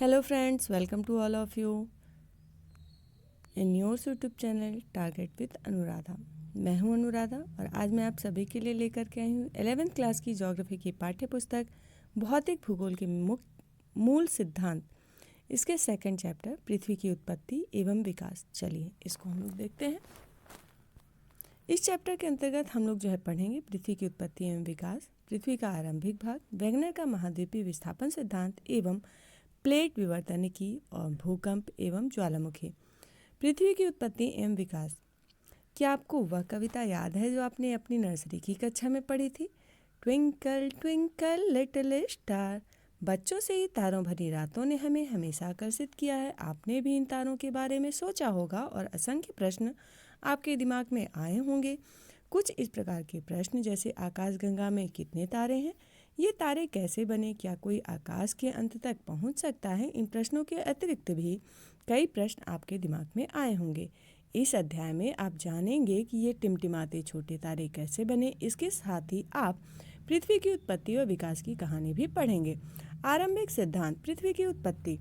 Hello friends, welcome to all of you in your YouTube channel target with Anuradha. मैं हूं अनुराधा और आज मैं आप सभी के लिए लेकर के आई हूं 11th क्लास की ज्योग्राफी की पाठ्य पुस्तक भौतिक भूगोल के मूल सिद्धांत, इसके सेकंड चैप्टर पृथ्वी की उत्पत्ति एवं विकास। चलिए इसको हम लोग देखते हैं। इस चैप्टर के अंतर्गत हम लोग जो है पढ़ेंगे पृथ्वी की उत्पत्ति एवं विकास, पृथ्वी का आरंभिक भाग, वैगनर का महाद्वीपीय विस्थापन सिद्धांत एवं प्लेट विवर्तनिकी और भूकंप एवं ज्वालामुखी। पृथ्वी की उत्पत्ति एवं विकास। क्या आपको वह कविता याद है जो आपने अपनी नर्सरी की कक्षा में पढ़ी थी? Twinkle twinkle little star. बच्चों से ही तारों भरी रातों ने हमें हमेशा आकर्षित किया है। आपने भी इन तारों के बारे में सोचा होगा और असंख्य प्रश्न आपके दिमाग में आए होंगे। कुछ इस प्रकार के प्रश्न जैसे आकाशगंगा में कितने तारे हैं, ये तारे कैसे बने, क्या कोई आकाश के अंत तक पहुंच सकता है। इन प्रश्नों के अतिरिक्त भी कई प्रश्न आपके दिमाग में आए होंगे। इस अध्याय में आप जानेंगे कि ये टिमटिमाते छोटे तारे कैसे बने। इसके साथ ही आप पृथ्वी की उत्पत्ति और विकास की कहानी भी पढ़ेंगे। आरंभिक सिद्धांत। पृथ्वी की उत्पत्ति।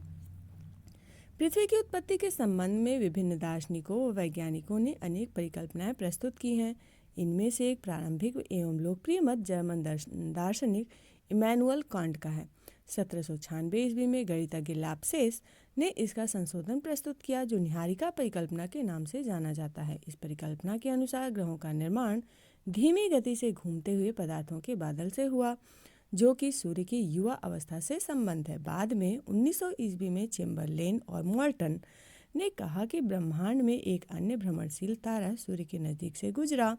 पृथ्वी की उत्पत्ति के संबंध में विभिन्न दार्शनिकों व वैज्ञानिकों ने अनेक परिकल्पनाएं प्रस्तुत की हैं। इनमें से एक प्रारंभिक एवं लोकप्रिय मत जर्मन दार्शनिक इमैनुअल कांट का है। 1796 ईस्वी में गणितज्ञ लाप्सेस ने इसका संशोधन प्रस्तुत किया, जो निहारिका परिकल्पना के नाम से जाना जाता है। इस परिकल्पना के अनुसार ग्रहों का निर्माण धीमी गति से घूमते हुए पदार्थों के बादल से हुआ, जो कि सूर्य की युवा अवस्था से संबंध है। बाद में 1900 ईस्वी में चेम्बरलेन और मोल्टन ने कहा कि ब्रह्मांड में एक अन्य भ्रमणशील तारा सूर्य के नज़दीक से गुजरा।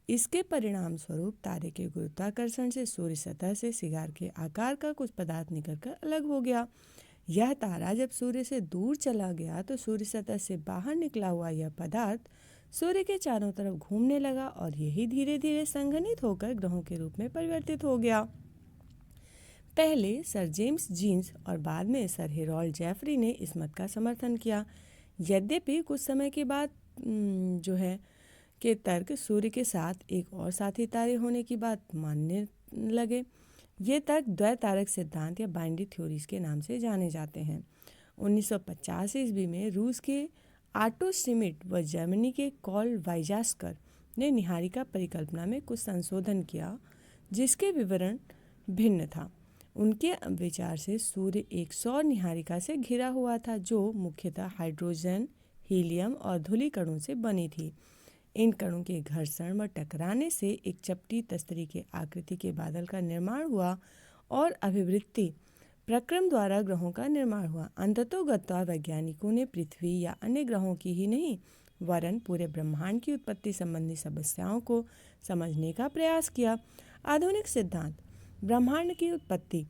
इसके परिणाम स्वरूप तारे के गुरुत्वाकर्षण से सूर्य सतह से सिगार के आकार का कुछ पदार्थ निकलकर अलग हो गया। यह तारा जब सूर्य से दूर चला गया तो सूर्य सतह से बाहर निकला हुआ यह पदार्थ सूर्य के चारों तरफ घूमने लगा और यही धीरे धीरे संघनित होकर ग्रहों के रूप में परिवर्तित हो गया। पहले सर जेम्स जीन्स और बाद में सर हेरोल्ड जेफरी ने इस मत का समर्थन किया। यद्यपि कुछ समय के बाद जो है के तर्क सूर्य के साथ एक और साथी तारे होने की बात मानने लगे। ये तर्क द्वैतारक सिद्धांत या बाइनरी थ्योरीज के नाम से जाने जाते हैं। 1950 ईस्वी में रूस के आटो श्मिट व जर्मनी के कॉल वाइजास्कर ने निहारिका परिकल्पना में कुछ संशोधन किया, जिसके विवरण भिन्न था। उनके विचार से सूर्य एक सौर निहारिका से घिरा हुआ था, जो मुख्यतः हाइड्रोजन, हीलियम और धूलिकणों से बनी थी। इन कणों के घर्षण व टकराने से एक चपटी तस्तरी के आकृति के बादल का निर्माण हुआ और अभिवृत्ति प्रक्रम द्वारा ग्रहों का निर्माण हुआ। अंततोगत्वा वैज्ञानिकों ने पृथ्वी या अन्य ग्रहों की ही नहीं वरन पूरे ब्रह्मांड की उत्पत्ति संबंधी समस्याओं को समझने का प्रयास किया। आधुनिक सिद्धांत। ब्रह्मांड की उत्पत्ति।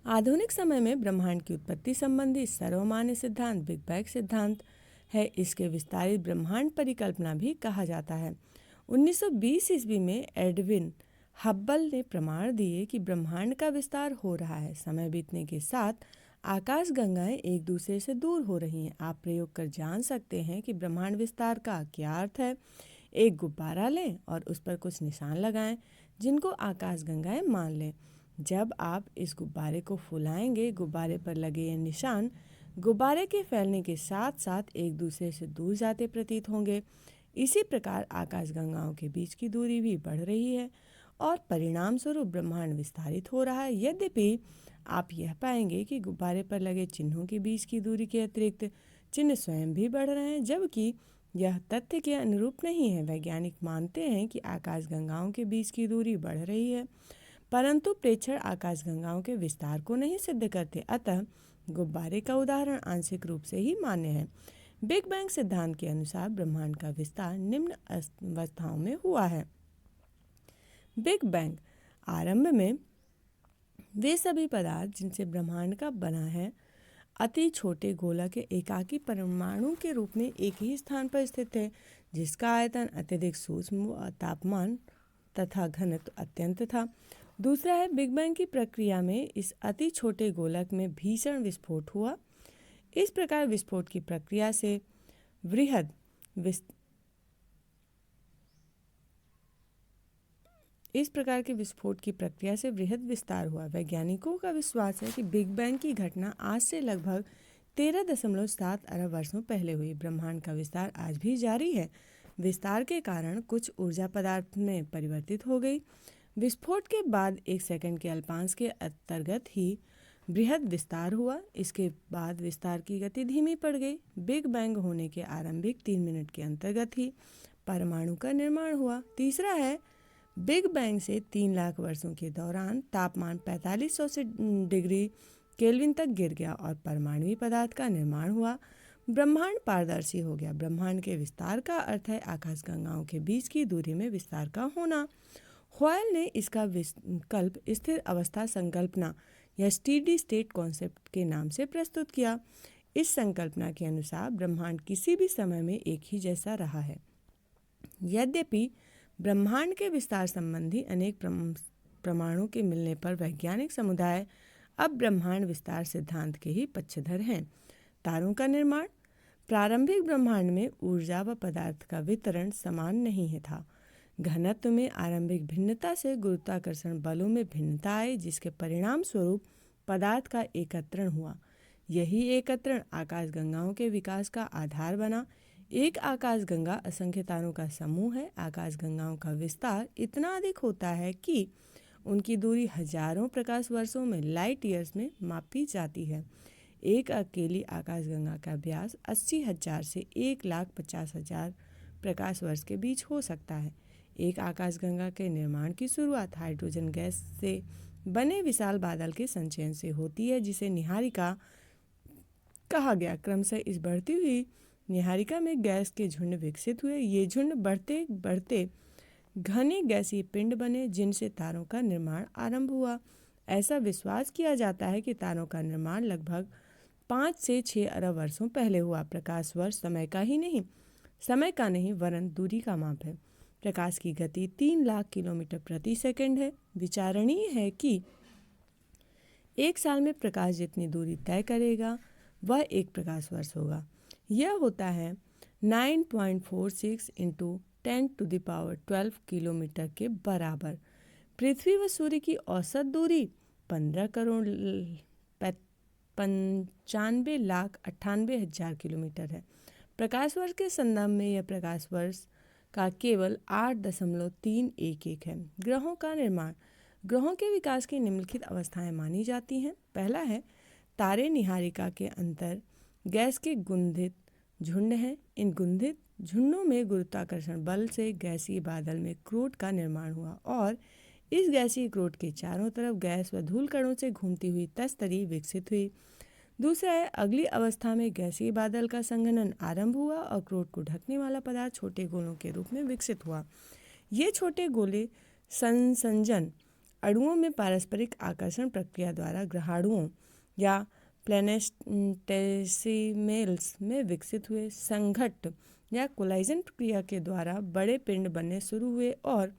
आधुनिक समय में ब्रह्मांड की उत्पत्ति संबंधी सर्वमान्य सिद्धांत बिग बैंग सिद्धांत है। इसके विस्तारित ब्रह्मांड परिकल्पना भी कहा जाता है। 1920 ईस्वी में एडविन हब्बल ने प्रमाण दिए कि ब्रह्मांड का विस्तार हो रहा है। समय बीतने के साथ आकाश गंगाएं एक दूसरे से दूर हो रही हैं। आप प्रयोग कर जान सकते हैं कि ब्रह्मांड विस्तार का क्या अर्थ है। एक गुब्बारा लें और उस पर कुछ निशान लगाएं, जिनको आकाश गंगाएं मान लें। जब आप इस गुब्बारे को फुलाएंगे, गुब्बारे पर लगे ये निशान गुब्बारे के फैलने के साथ साथ एक दूसरे से दूर जाते प्रतीत होंगे। इसी प्रकार आकाशगंगाओं के बीच की दूरी भी बढ़ रही है और परिणाम स्वरूप ब्रह्मांड विस्तारित हो रहा है। यद्यपि आप यह पाएंगे कि गुब्बारे पर लगे चिन्हों के बीच की दूरी के अतिरिक्त चिन्ह स्वयं भी बढ़ रहे हैं, जबकि यह तथ्य के अनुरूप नहीं है। वैज्ञानिक मानते हैं कि आकाशगंगाओं के बीच की दूरी बढ़ रही है, परंतु प्रेक्षण आकाशगंगाओं के विस्तार को नहीं सिद्ध करते। अतः गुब्बारे का उदाहरण आंशिक रूप से ही मान्य है। बिग बैंग सिद्धांत के अनुसार ब्रह्मांड का विस्तार निम्न अवस्थाओं में हुआ है। Big bang. आरंभ में वे सभी पदार्थ जिनसे ब्रह्मांड का बना है अति छोटे गोलक के एकाकी परमाणु के रूप में एक ही स्थान पर स्थित थे, जिसका आयतन अत्यधिक सूक्ष्म, तापमान तथा घनत्व अत्यंत था। दूसरा है बिग बैंग की प्रक्रिया में इस अति छोटे गोलक में भीषण विस्फोट हुआ। इस प्रकार विस्फोट की प्रक्रिया से वृहद इस प्रकार के विस्फोट की प्रक्रिया से वृहद विस्तार हुआ। वैज्ञानिकों का विश्वास है कि बिग बैंग की घटना आज से लगभग 13.7 अरब वर्षों पहले हुई। ब्रह्मांड का विस्तार आज भी जारी है। विस्तार के कारण कुछ ऊर्जा पदार्थ में परिवर्तित हो गई। विस्फोट के बाद 1 सेकंड के अल्पांश के अंतर्गत ही बृहद विस्तार हुआ। इसके बाद विस्तार की गति धीमी पड़ गई। बिग बैंग होने के आरंभिक 3 मिनट के अंतर्गत ही परमाणु का निर्माण हुआ। तीसरा है, बिग बैंग से 3 लाख वर्षों के दौरान तापमान 4500 डिग्री केल्विन तक गिर गया और परमाणुई पदार्थ का निर्माण हुआ। ब्रह्मांड पारदर्शी हो गया। ब्रह्मांड के विस्तार का अर्थ है आकाशगंगाओं के बीच की दूरी में विस्तार का होना। हॉयल ने इसका विकल्प स्थिर अवस्था संकल्पना या स्टीडी स्टेट कॉन्सेप्ट के नाम से प्रस्तुत किया। इस संकल्पना के अनुसार ब्रह्मांड किसी भी समय में एक ही जैसा रहा है। यद्यपि ब्रह्मांड के विस्तार संबंधी अनेक प्रमाणों के मिलने पर वैज्ञानिक समुदाय अब ब्रह्मांड विस्तार सिद्धांत के ही पक्षधर हैं। तारों का निर्माण। प्रारंभिक ब्रह्मांड में ऊर्जा व पदार्थ का वितरण समान नहीं था। घनत्व में आरंभिक भिन्नता से गुरुत्वाकर्षण बलों में भिन्नता आई, जिसके परिणाम स्वरूप पदार्थ का एकत्रण हुआ। यही एकत्रण आकाशगंगाओं के विकास का आधार बना। एक आकाशगंगा असंख्य तारों का समूह है। आकाशगंगाओं का विस्तार इतना अधिक होता है कि उनकी दूरी हजारों प्रकाश वर्षों में लाइट ईयर्स में मापी जाती है। एक अकेली आकाशगंगा का व्यास 80,000 से 1,50,000 प्रकाश वर्ष के बीच हो सकता है। एक आकाशगंगा के निर्माण की शुरुआत हाइड्रोजन गैस से बने विशाल बादल के संचयन से होती है, जिसे निहारिका कहा गया। क्रमशः इस बढ़ती हुई निहारिका में गैस के झुंड विकसित हुए। ये झुंड बढ़ते बढ़ते घने गैसीय पिंड बने, जिनसे तारों का निर्माण आरंभ हुआ। ऐसा विश्वास किया जाता है कि तारों का निर्माण लगभग 5 से 6 अरब वर्षों पहले हुआ। प्रकाश वर्ष समय का नहीं वरन दूरी का माप है। प्रकाश की गति 3 लाख किलोमीटर प्रति सेकंड है। विचारणीय है कि एक साल में प्रकाश जितनी दूरी तय करेगा वह एक प्रकाश वर्ष होगा। यह होता है 9.46 × 10⁻12 किलोमीटर के बराबर। पृथ्वी व सूर्य की औसत दूरी 15,95,98,000 किलोमीटर है। प्रकाश वर्ष के संदर्भ में यह प्रकाश वर्ष का केवल 8.311 है। ग्रहों का निर्माण। ग्रहों के विकास की निम्नलिखित अवस्थाएं मानी जाती हैं। पहला है, तारे निहारिका के अंतर गैस के गुंधित झुंड हैं। इन गुंधित झुंडों में गुरुत्वाकर्षण बल से गैसीय बादल में क्रोट का निर्माण हुआ और इस गैसीय क्रोट के चारों तरफ गैस व धूल कणों से घूमती हुई तस्तरी विकसित हुई। दूसरा है, अगली अवस्था में गैसीय बादल का संघनन आरंभ हुआ और क्रोट को ढकने वाला पदार्थ छोटे गोलों के रूप में विकसित हुआ। ये छोटे गोले संसंजन अणुओं में पारस्परिक आकर्षण प्रक्रिया द्वारा ग्रहाणुओं या प्लैनेटेसिमल्स में विकसित हुए। संघट्ट या कोलाइजन प्रक्रिया के द्वारा बड़े पिंड बनने शुरू हुए और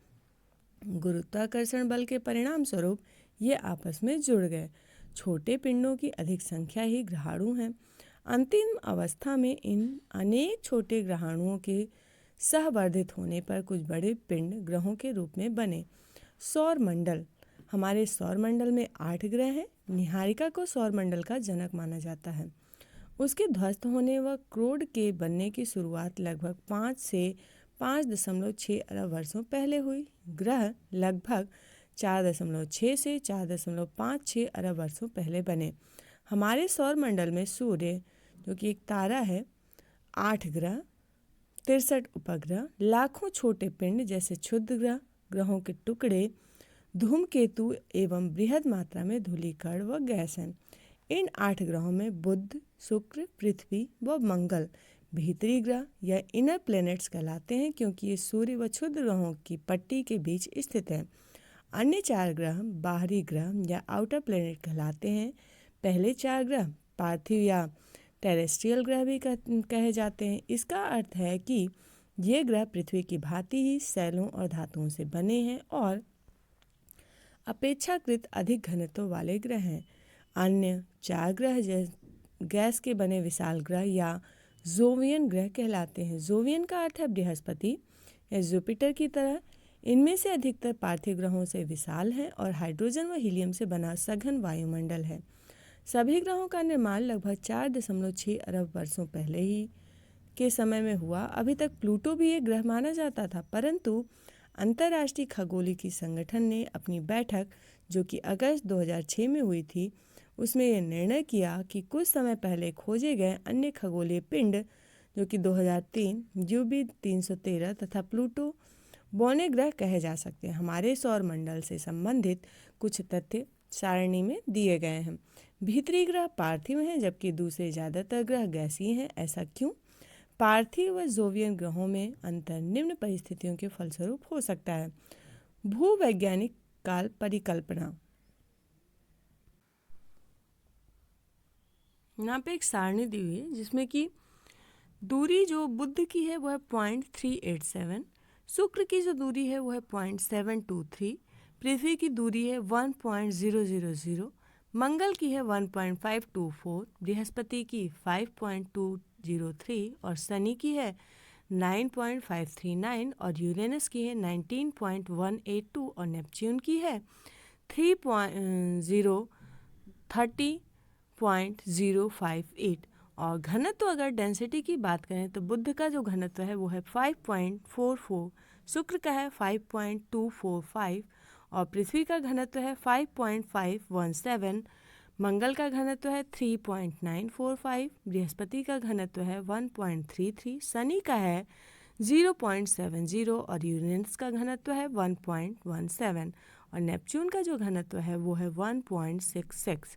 गुरुत्वाकर्षण बल के परिणाम स्वरूप ये आपस में जुड़ गए। छोटे पिंडों की अधिक संख्या ही ग्रहाणु हैं। अंतिम अवस्था में इन अनेक छोटे ग्रहाणुओं के सहवर्धित होने पर कुछ बड़े पिंड ग्रहों के रूप में बने। सौर मंडल। हमारे सौर मंडल में 8 ग्रह हैं। निहारिका को सौर मंडल का जनक माना जाता है। उसके ध्वस्त होने व क्रोड के बनने की शुरुआत लगभग 5 से 5.6 अरब वर्षों पहले हुई। ग्रह लगभग 4.6 से 4.56 अरब वर्षों पहले बने। हमारे सौर मंडल में सूर्य, जो कि एक तारा है, 8 ग्रह, 63 उपग्रह, लाखों छोटे पिंड जैसे क्षुद्र ग्रह, ग्रहों के टुकड़े, धूमकेतु एवं बृहद मात्रा में धूलिकण व गैस हैं। इन 8 ग्रहों में बुध, शुक्र, पृथ्वी व मंगल भीतरी ग्रह या इनर प्लैनेट्स कहलाते हैं, क्योंकि ये सूर्य व क्षुद्र ग्रहों की पट्टी के बीच स्थित हैं। अन्य 4 ग्रह बाहरी ग्रह या आउटर प्लैनेट कहलाते हैं। पहले 4 ग्रह पार्थिव या टेरेस्ट्रियल ग्रह भी कहे जाते हैं। इसका अर्थ है कि ये ग्रह पृथ्वी की भांति ही सैलों और धातुओं से बने हैं और अपेक्षाकृत अधिक घनत्व वाले ग्रह हैं। अन्य 4 ग्रह गैस के बने विशाल ग्रह या जोवियन ग्रह कहलाते हैं। जोवियन का अर्थ है बृहस्पति या जुपिटर की तरह। इनमें से अधिकतर पार्थिव ग्रहों से विशाल हैं और हाइड्रोजन व हीलियम से बना सघन वायुमंडल है। सभी ग्रहों का निर्माण लगभग 4.6 अरब वर्षों पहले ही के समय में हुआ। अभी तक प्लूटो भी एक ग्रह माना जाता था, परंतु अंतर्राष्ट्रीय खगोलीय संगठन ने अपनी बैठक जो कि अगस्त 2006 में हुई थी, उसमें यह निर्णय किया कि कुछ समय पहले खोजे गए अन्य खगोलीय पिंड जो कि 2003 यूबी 313 तथा प्लूटो बौने ग्रह कहे जा सकते हैं। हमारे सौर मंडल से संबंधित कुछ तथ्य सारणी में दिए गए हैं। भीतरी ग्रह पार्थिव हैं जबकि दूसरे ज़्यादातर ग्रह गैसीय हैं। ऐसा क्यों? पार्थिव व जोवियन ग्रहों में अंतर निम्न परिस्थितियों के फलस्वरूप हो सकता है। भूवैज्ञानिक काल परिकल्पना। यहाँ पे एक सारणी दी हुई है जिसमें कि दूरी जो बुध की है वह 0.387, शुक्र की जो दूरी है वह है 0.723, पृथ्वी की दूरी है 1.000, मंगल की है 1.524, बृहस्पति की 5.203 और शनि की है 9.539 और यूरेनस की है 19.182 और नेपच्यून की है 30.058। और घनत्व अगर डेंसिटी की बात करें तो बुध का जो घनत्व है वो है 5.44, शुक्र का है 5.245 और पृथ्वी का घनत्व है 5.517, मंगल का घनत्व है 3.945, बृहस्पति का घनत्व है 1.33, शनि का है 0.70 और यूरेनस का घनत्व है 1.17 और नेपच्यून का जो घनत्व है वो है 1.66।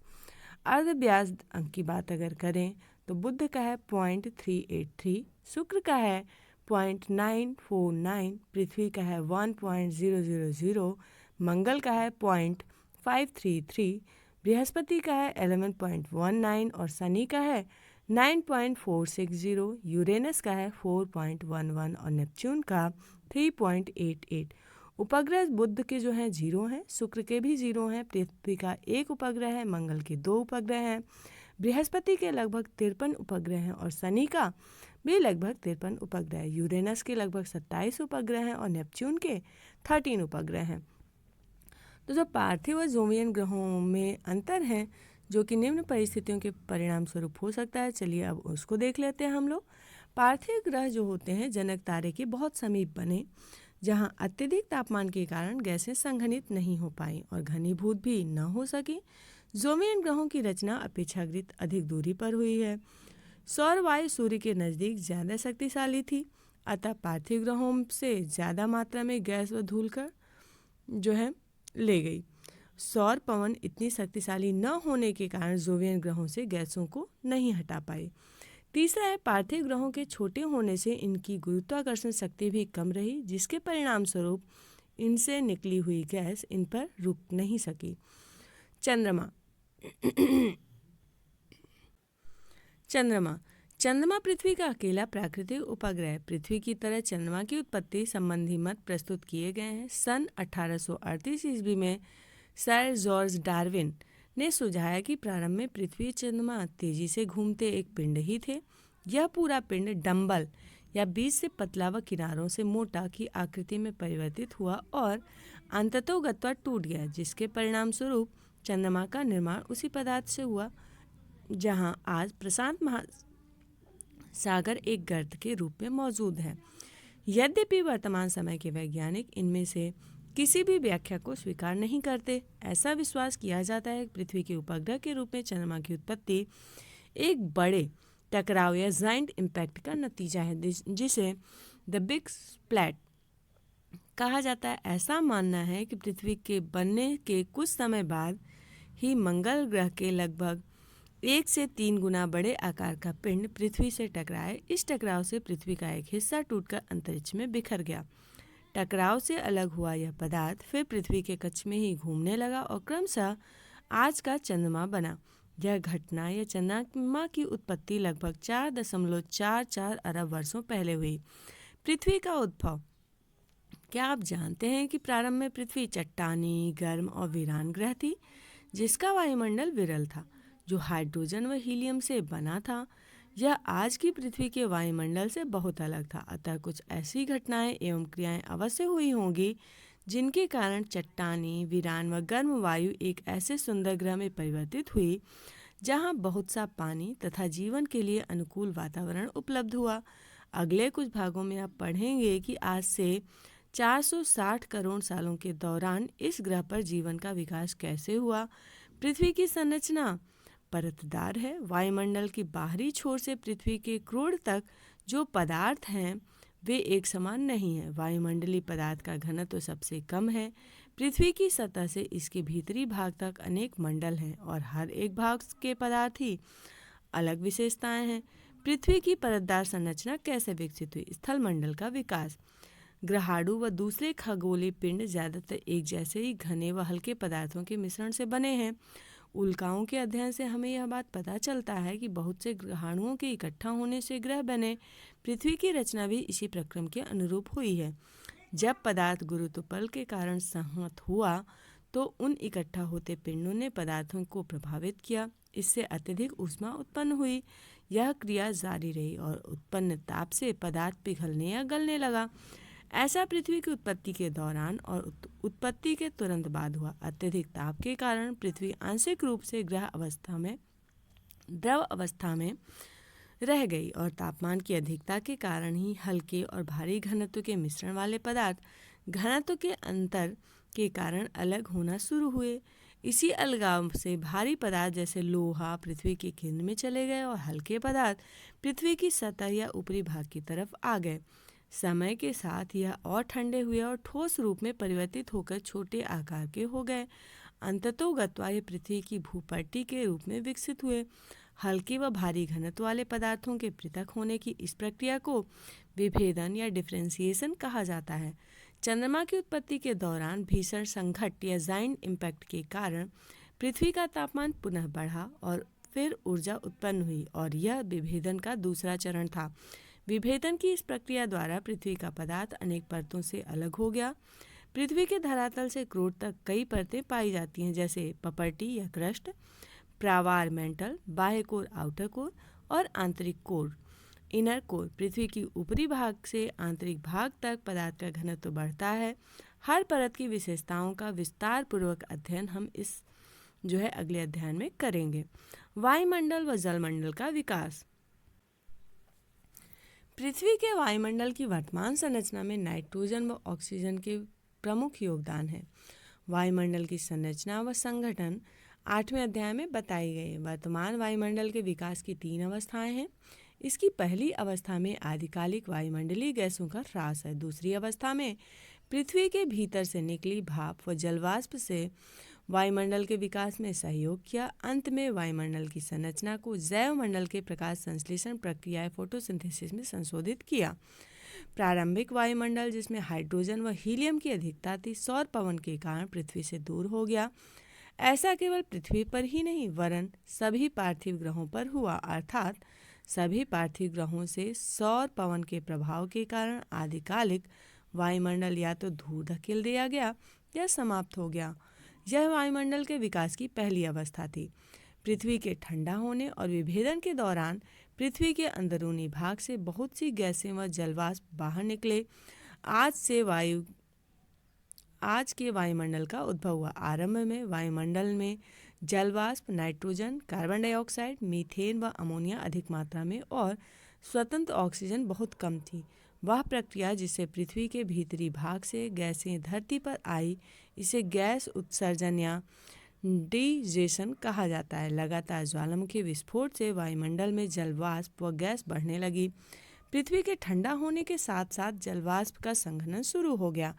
अर्धव्यास अंक की बात अगर करें तो बुध का है 0.383, शुक्र का है 0.949, पृथ्वी का है 1.000, मंगल का है 0.533, बृहस्पति का है 11.19 और शनि का है 9.460, यूरेनस का है 4.11 और नेपच्यून का 3.88। उपग्रह बुध के जो हैं 0 हैं, शुक्र के भी 0 हैं, पृथ्वी का 1 उपग्रह है, मंगल के 2 उपग्रह हैं, बृहस्पति के लगभग 53 उपग्रह हैं और शनि का भी लगभग 53 उपग्रह है, यूरेनस के लगभग 27 उपग्रह हैं और नेपच्यून के 13 उपग्रह हैं। तो जो पार्थिव व जोवियन ग्रहों में अंतर है जो कि निम्न परिस्थितियों के परिणाम स्वरूप हो सकता है, चलिए अब उसको देख लेते हैं हम लोग। पार्थिव ग्रह जो होते हैं जनक तारे के बहुत समीप बने, जहां अत्यधिक तापमान के कारण गैसें संघनित नहीं हो पाई और घनीभूत भी न हो सकी। जोवियन ग्रहों की रचना अपेक्षाकृत अधिक दूरी पर हुई है। सौर वायु सूर्य के नज़दीक ज़्यादा शक्तिशाली थी, अतः पार्थिव ग्रहों से ज़्यादा मात्रा में गैस व धूल कर जो है ले गई। सौर पवन इतनी शक्तिशाली न होने के कारण जोवियन ग्रहों से गैसों को नहीं हटा पाए। तीसरा है पार्थिव ग्रहों के छोटे होने से इनकी गुरुत्वाकर्षण शक्ति भी कम रही, जिसके परिणाम स्वरूप इनसे निकली हुई गैस इन पर रुक नहीं सकी। चंद्रमा। चंद्रमा पृथ्वी का अकेला प्राकृतिक उपग्रह। पृथ्वी की तरह चंद्रमा की उत्पत्ति संबंधी मत प्रस्तुत किए गए हैं। सन 1838 ईस्वी में सर जॉर्ज डार्विन ने सुझाया कि प्रारंभ में पृथ्वी चंद्रमा तेजी से घूमते एक पिंड ही थे। यह पूरा पिंड डंबल या बीच से पतला व किनारों से मोटा की आकृति में परिवर्तित हुआ और अंततोगत्वा टूट गया, जिसके परिणाम स्वरूप चंद्रमा का निर्माण उसी पदार्थ से हुआ जहां आज प्रशांत महासागर एक गर्त के रूप में मौजूद है। यद्यपि वर्तमान समय के वैज्ञानिक इनमें से किसी भी व्याख्या को स्वीकार नहीं करते। ऐसा विश्वास किया जाता है कि पृथ्वी के उपग्रह के रूप में चंद्रमा की उत्पत्ति एक बड़े टकराव या जाइंट इम्पैक्ट का नतीजा है, जिसे द बिग स्प्लैट कहा जाता है। ऐसा मानना है कि पृथ्वी के बनने के कुछ समय बाद ही मंगल ग्रह के लगभग 1 से 3 गुना बड़े आकार का पिंड पृथ्वी से टकराए। इस टकराव से पृथ्वी का एक हिस्सा टूटकर अंतरिक्ष में बिखर गया। टकराव से अलग हुआ यह पदार्थ फिर पृथ्वी के कक्ष में ही घूमने लगा और क्रमशः आज का चंद्रमा बना। यह घटना या चंद्रमा की उत्पत्ति लगभग 4.44 अरब वर्षों पहले हुई। पृथ्वी का उद्भव। क्या आप जानते हैं कि प्रारंभ में पृथ्वी चट्टानी, गर्म और वीरान ग्रह थी, जिसका वायुमंडल विरल था, जो हाइड्रोजन व हीलियम से बना था। यह आज की पृथ्वी के वायुमंडल से बहुत अलग था। अतः कुछ ऐसी घटनाएं एवं क्रियाएं अवश्य हुई होंगी जिनके कारण चट्टानी, वीरान व गर्म वायु एक ऐसे सुंदर ग्रह में परिवर्तित हुई जहां बहुत सा पानी तथा जीवन के लिए अनुकूल वातावरण उपलब्ध हुआ। अगले कुछ भागों में आप पढ़ेंगे कि आज से 460 करोड़ सालों के दौरान इस ग्रह पर जीवन का विकास कैसे हुआ। पृथ्वी की संरचना परतदार है। वायुमंडल की बाहरी छोर से पृथ्वी के क्रोड़ तक जो पदार्थ हैं वे एक समान नहीं है। वायुमंडलीय पदार्थ का घनत्व सबसे कम है। पृथ्वी की सतह से इसके भीतरी भाग तक अनेक मंडल हैं और हर एक भाग के पदार्थ ही अलग विशेषताएं हैं। पृथ्वी की परतदार संरचना कैसे विकसित हुई? स्थल मंडल का विकास। ग्रहाणु व दूसरे खगोलीय पिंड ज्यादातर एक जैसे ही घने व हल्के पदार्थों के मिश्रण से बने हैं। उल्काओं के अध्ययन से हमें यह बात पता चलता है कि बहुत से ग्रहाणुओं के इकट्ठा होने से ग्रह बने। पृथ्वी की रचना भी इसी प्रक्रम के अनुरूप हुई है। जब पदार्थ गुरुत्व के कारण संहत हुआ तो उन इकट्ठा होते पिंडों ने पदार्थों को प्रभावित किया। इससे अत्यधिक ऊष्मा उत्पन्न हुई। यह क्रिया जारी रही और उत्पन्न ताप से पदार्थ पिघलने या गलने लगा। ऐसा पृथ्वी की उत्पत्ति के दौरान और उत्पत्ति के तुरंत बाद हुआ। अत्यधिक ताप के कारण पृथ्वी आंशिक रूप से द्रव अवस्था में रह गई और तापमान की अधिकता के कारण ही हल्के और भारी घनत्व के मिश्रण वाले पदार्थ घनत्व के अंतर के कारण अलग होना शुरू हुए। इसी अलगाव से भारी पदार्थ जैसे लोहा पृथ्वी के केंद्र में चले गए और हल्के पदार्थ पृथ्वी की सतह या ऊपरी भाग की तरफ आ गए। समय के साथ यह और ठंडे हुए और ठोस रूप में परिवर्तित होकर छोटे आकार के हो गए। अंततोगत्वा ये पृथ्वी की भूपट्टी के रूप में विकसित हुए। हल्के व भारी घनत्व वाले पदार्थों के पृथक होने की इस प्रक्रिया को विभेदन या डिफरेंशिएशन कहा जाता है। चंद्रमा की उत्पत्ति के दौरान भीषण संघट्ट या जाइंट इम्पैक्ट के कारण पृथ्वी का तापमान पुनः बढ़ा और फिर ऊर्जा उत्पन्न हुई और यह विभेदन का दूसरा चरण था। विभेदन की इस प्रक्रिया द्वारा पृथ्वी का पदार्थ अनेक परतों से अलग हो गया। पृथ्वी के धरातल से क्रोड तक कई परतें पाई जाती हैं, जैसे पपरटी या क्रस्ट, प्रावार मेंटल, बाह्य कोर आउटर कोर और आंतरिक कोर इनर कोर। पृथ्वी की ऊपरी भाग से आंतरिक भाग तक पदार्थ का घनत्व बढ़ता है। हर परत की विशेषताओं का विस्तार पूर्वक अध्ययन हम इस अगले अध्याय में करेंगे। वायुमंडल व जलमंडल का विकास। पृथ्वी के वायुमंडल की वर्तमान संरचना में नाइट्रोजन व ऑक्सीजन के प्रमुख योगदान है। वायुमंडल की संरचना व संगठन 8वें अध्याय में बताई गई है। वर्तमान वायुमंडल के विकास की 3 अवस्थाएं हैं। इसकी पहली अवस्था में आदिकालिक वायुमंडलीय गैसों का ह्रास है। दूसरी अवस्था में पृथ्वी के भीतर से निकली भाप व जलवाष्प से वायुमंडल के विकास में सहयोग किया। अंत में वायुमंडल की संरचना को जैवमंडल के प्रकाश संश्लेषण प्रक्रिया फोटोसिंथेसिस में संशोधित किया। प्रारंभिक वायुमंडल जिसमें हाइड्रोजन व हीलियम की अधिकता थी, सौर पवन के कारण पृथ्वी से दूर हो गया। ऐसा केवल पृथ्वी पर ही नहीं वरन सभी पार्थिव ग्रहों पर हुआ, अर्थात सभी पार्थिव ग्रहों से सौर पवन के प्रभाव के कारण आदिकालिक वायुमंडल या तो दूर धकेल दिया गया या समाप्त हो गया। यह वायुमंडल के विकास की पहली अवस्था थी। पृथ्वी के ठंडा होने और विभेदन के दौरान पृथ्वी के अंदरूनी भाग से बहुत सी गैसें व जलवाष्प बाहर निकले। आज के वायुमंडल का उद्भव हुआ। आरंभ में वायुमंडल में जलवाष्प, नाइट्रोजन, कार्बन डाइऑक्साइड, मीथेन व अमोनिया अधिक मात्रा में और स्वतंत्र ऑक्सीजन बहुत कम थी। वह प्रक्रिया जिससे पृथ्वी के भीतरी भाग से गैसें धरती पर आई, इसे गैस उत्सर्जन या डिजेशन कहा जाता है। लगातार ज्वालामुखी विस्फोट से वायुमंडल में जलवाष्प व गैस बढ़ने लगी। पृथ्वी के ठंडा होने के साथ साथ जलवाष्प का संघनन शुरू हो गया।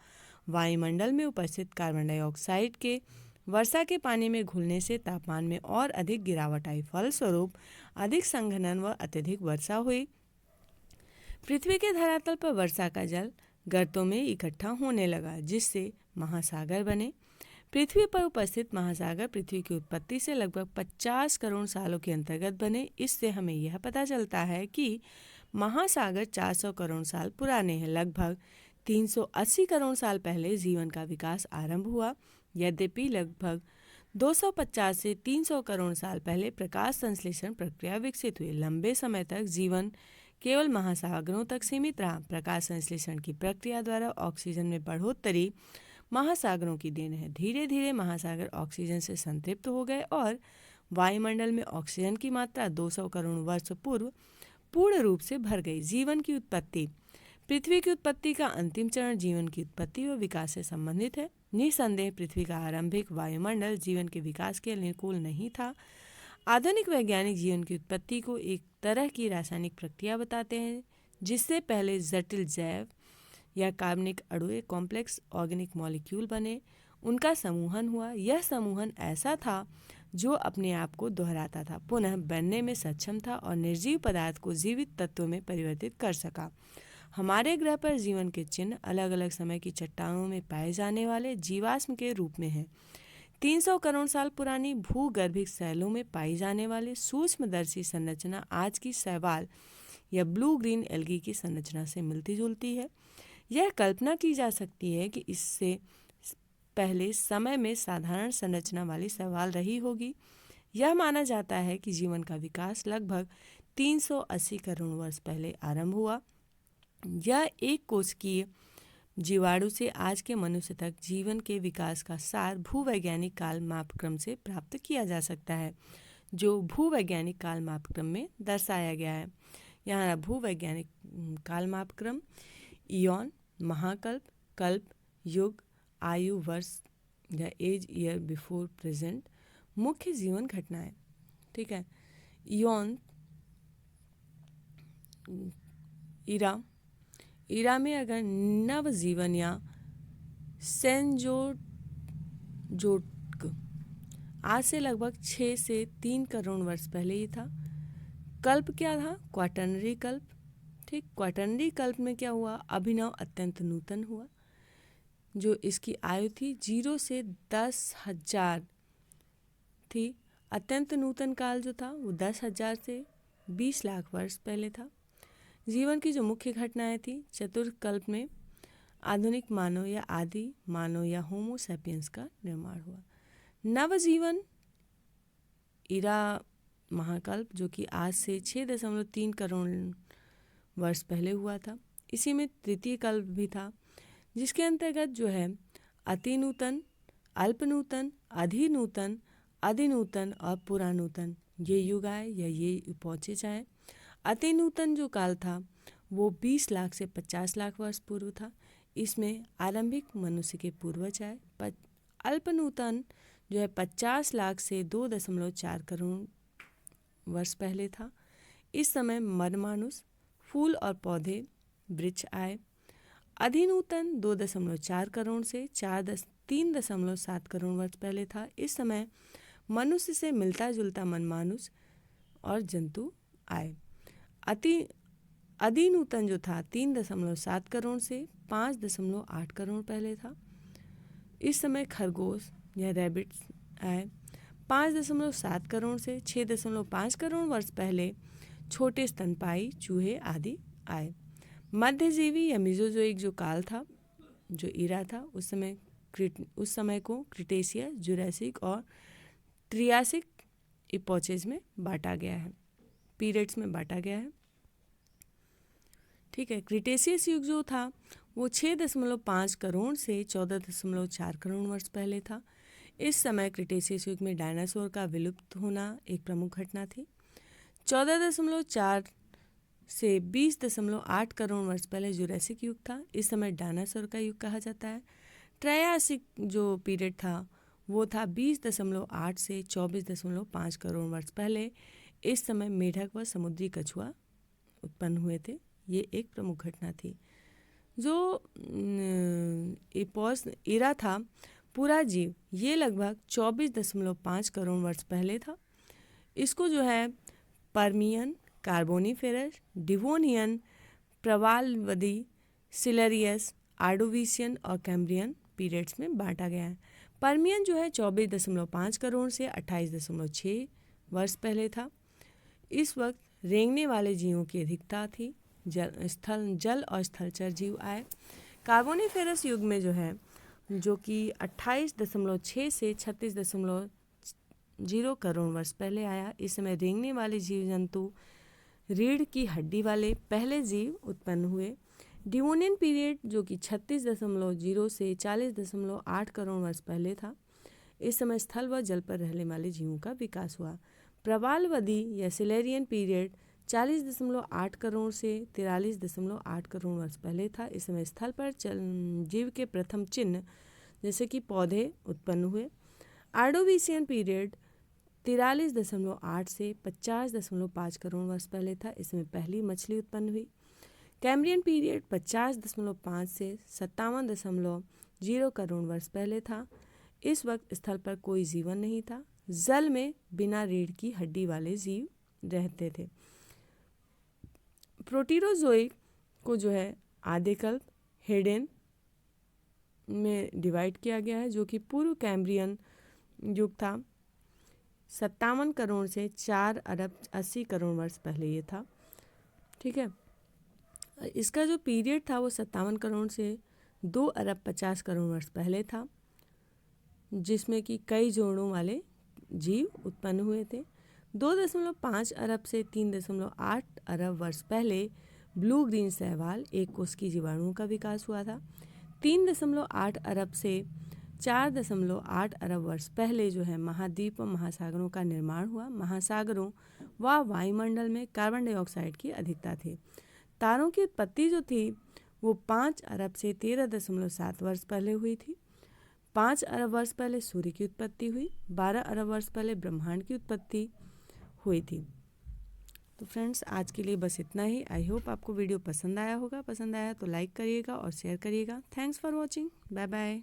वायुमंडल में उपस्थित कार्बन डाइऑक्साइड के वर्षा के पानी में घुलने से तापमान में और अधिक गिरावट आई। फलस्वरूप अधिक संघनन व अत्यधिक वर्षा हुई। पृथ्वी के धरातल पर वर्षा का जल गर्तों में इकट्ठा होने लगा, जिससे महासागर बने। पृथ्वी पर उपस्थित महासागर पृथ्वी की उत्पत्ति से लगभग 50 करोड़ सालों के अंतर्गत बने। इससे हमें यह पता चलता है कि महासागर 400 करोड़ साल पुराने हैं। लगभग 380 करोड़ साल पहले जीवन का विकास आरंभ हुआ। यद्यपि लगभग 250 से 300 करोड़ साल पहले प्रकाश संश्लेषण प्रक्रिया विकसित हुई। लंबे समय तक जीवन केवल महासागरों तक सीमित रहा। प्रकाश संश्लेषण की प्रक्रिया द्वारा ऑक्सीजन में बढ़ोतरी महासागरों की देन है। धीरे धीरे महासागर ऑक्सीजन से संतृप्त हो गए और वायुमंडल में ऑक्सीजन की मात्रा 200 करोड़ वर्ष पूर्व पूर्ण रूप से भर गई। जीवन की उत्पत्ति। पृथ्वी की उत्पत्ति का अंतिम चरण जीवन की उत्पत्ति व विकास से संबंधित है। निसंदेह पृथ्वी का आरंभिक वायुमंडल जीवन के विकास के अनुकूल नहीं था। आधुनिक वैज्ञानिक जीवन की उत्पत्ति को एक तरह की रासायनिक प्रक्रिया बताते हैं जिससे पहले जटिल जैव या कार्बनिक अणु कॉम्प्लेक्स ऑर्गेनिक मॉलिक्यूल बने, उनका समूहन हुआ। यह समूहन ऐसा था जो अपने आप को दोहराता था, पुनः बनने में सक्षम था और निर्जीव पदार्थ को जीवित तत्वों में परिवर्तित कर सका। हमारे ग्रह पर जीवन के चिन्ह अलग अलग समय की चट्टानों में पाए जाने वाले जीवाश्म के रूप में हैं। 300 करोड़ साल पुरानी भूगर्भिक सैलों में पाई जाने वाली सूक्ष्मदर्शी संरचना आज की शैवाल या ब्लू ग्रीन एल्गी की संरचना से मिलती जुलती है। यह कल्पना की जा सकती है कि इससे पहले समय में साधारण संरचना वाली शैवाल रही होगी। यह माना जाता है कि जीवन का विकास लगभग 380 करोड़ वर्ष पहले आरंभ हुआ। यह एक कोशिकीय जीवाणु से आज के मनुष्य तक जीवन के विकास का सार भूवैज्ञानिक काल मापक्रम से प्राप्त किया जा सकता है, जो भूवैज्ञानिक काल मापक्रम में दर्शाया गया है। यहाँ भूवैज्ञानिक काल मापक्रम इयॉन, महाकल्प, कल्प, युग, आयु, वर्ष या एज, ईयर बिफोर प्रेजेंट, मुख्य जीवन घटनाएं। ठीक है। इयॉन इरा में अगर नवजीवन या सेंजोजोटक आज से लगभग 6 से 3 करोड़ वर्ष पहले ही था। कल्प क्या था? क्वाटरनरी कल्प। ठीक, क्वाटरनरी कल्प में क्या हुआ? अभिनव अत्यंत नूतन हुआ, जो इसकी आयु थी 0 से 10,000 थी। अत्यंत नूतन काल जो था वो 10,000 से 20 लाख वर्ष पहले था। जीवन की जो मुख्य घटनाएं थी, चतुर्थ कल्प में आधुनिक मानव या आदि मानव या होमो सैपियंस का निर्माण हुआ। नवजीवन इरा महाकल्प, जो कि आज से 6.3 करोड़ वर्ष पहले हुआ था। इसी में तृतीय कल्प भी था, जिसके अंतर्गत जो है अति नूतन, अल्प नूतन, अधिनूतन, अधिनूतन और पुरानूतन ये युग आए या ये पहुँचे जाए। अति नूतन जो काल था वो 20 लाख से 50 लाख वर्ष पूर्व था। इसमें आरंभिक मनुष्य के पूर्वज आए। अल्प नूतन जो है 50 लाख से 2.4 करोड़ वर्ष पहले था। इस समय मरमानुष, फूल और पौधे, वृक्ष आए। अधिनूतन 2.4 करोड़ से 3.7 करोड़ वर्ष पहले था। इस समय मनुष्य से मिलता जुलता मनमानुष और जंतु आए। अधिनूतन जो था 3.7 करोड़ से 5.8 करोड़ पहले था। इस समय खरगोश या रैबिट्स आए। 5.7 करोड़ से 6.5 करोड़ वर्ष पहले छोटे स्तनपायी चूहे आदि आए। मध्यजीवी या मेसोजोइक जो काल था, जो इरा था, उस समय को क्रिटेशियस, जुरासिक और ट्रियासिक इपोचेज में बांटा गया है, पीरियड्स में बांटा गया है। ठीक है। क्रिटेशियस युग जो था वो 6.5 करोड़ से 14.4 करोड़ वर्ष पहले था। इस समय क्रिटेशियस युग में डायनासोर का विलुप्त होना एक प्रमुख घटना थी। 14.4 से 20.8 करोड़ वर्ष पहले जुरासिक युग था। इस समय डायनासोर का युग कहा जाता है। ट्रायासिक जो पीरियड था वो था 20.8 से 24.5 करोड़ वर्ष पहले। इस समय मेढक व समुद्री कछुआ उत्पन्न हुए थे। ये एक प्रमुख घटना थी। जो इरा था पूरा जीव, ये लगभग 24.5 करोड़ वर्ष पहले था। इसको जो है पर्मियन, कार्बोनिफेरस, डिवोनियन, प्रवालवधी, सिलरियस, आर्डोविशियन और कैम्ब्रियन पीरियड्स में बांटा गया है। पर्मियन जो है 24.5 करोड़ से 28.6 वर्ष पहले था। इस वक्त रेंगने वाले जीवों की अधिकता थी। जल और स्थलचर जीव आए। कार्बोनिफेरस युग में जो है, जो कि 28.6 से 36.3 0 करोड़ वर्ष पहले आया। इस समय रेंगने वाले जीव जंतु रीढ़ की हड्डी वाले पहले जीव उत्पन्न हुए। डिवोनियन पीरियड जो कि 36.0 से 40.8 करोड़ वर्ष पहले था। इस समय स्थल व जल पर रहने वाले जीवों का विकास हुआ। प्रवालवधि या सिलेरियन पीरियड 40.8 करोड़ से 43.8 करोड़ वर्ष पहले था। इस समय स्थल पर जीव के प्रथम चिन्ह जैसे कि पौधे उत्पन्न हुए। आर्डोविशियन पीरियड 43.8 से 50.5 करोड़ वर्ष पहले था। इसमें पहली मछली उत्पन्न हुई। कैम्ब्रियन पीरियड 50.5 से 57.0 करोड़ वर्ष पहले था। इस वक्त स्थल पर कोई जीवन नहीं था। जल में बिना रीढ़ की हड्डी वाले जीव रहते थे। प्रोटीरोजोइक को जो है आदिकल्प हेडेन में डिवाइड किया गया है, जो कि पूर्व कैम्ब्रियन युग था। 57 करोड़ से 4 अरब 80 करोड़ वर्ष पहले ये था। ठीक है, इसका जो पीरियड था वो 57 करोड़ से 2 अरब 50 करोड़ वर्ष पहले था, जिसमें कि कई जोड़ों वाले जीव उत्पन्न हुए थे। 2.5 अरब से 3.8 अरब वर्ष पहले ब्लू ग्रीन शैवाल एक कोश की जीवाणुओं का विकास हुआ था। 3.8 अरब से 4.8 अरब वर्ष पहले जो है महाद्वीप व महासागरों का निर्माण हुआ। महासागरों व वायुमंडल में कार्बन डाइऑक्साइड की अधिकता थी। तारों की उत्पत्ति जो थी वो 5 अरब से 13.7 वर्ष पहले हुई थी। 5 अरब वर्ष पहले सूर्य की उत्पत्ति हुई। 12 अरब वर्ष पहले ब्रह्मांड की उत्पत्ति हुई थी। तो फ्रेंड्स, आज के लिए बस इतना ही। आई होप आपको वीडियो पसंद आया होगा। पसंद आया तो लाइक करिएगा और शेयर करिएगा। Thanks for watching. Bye bye.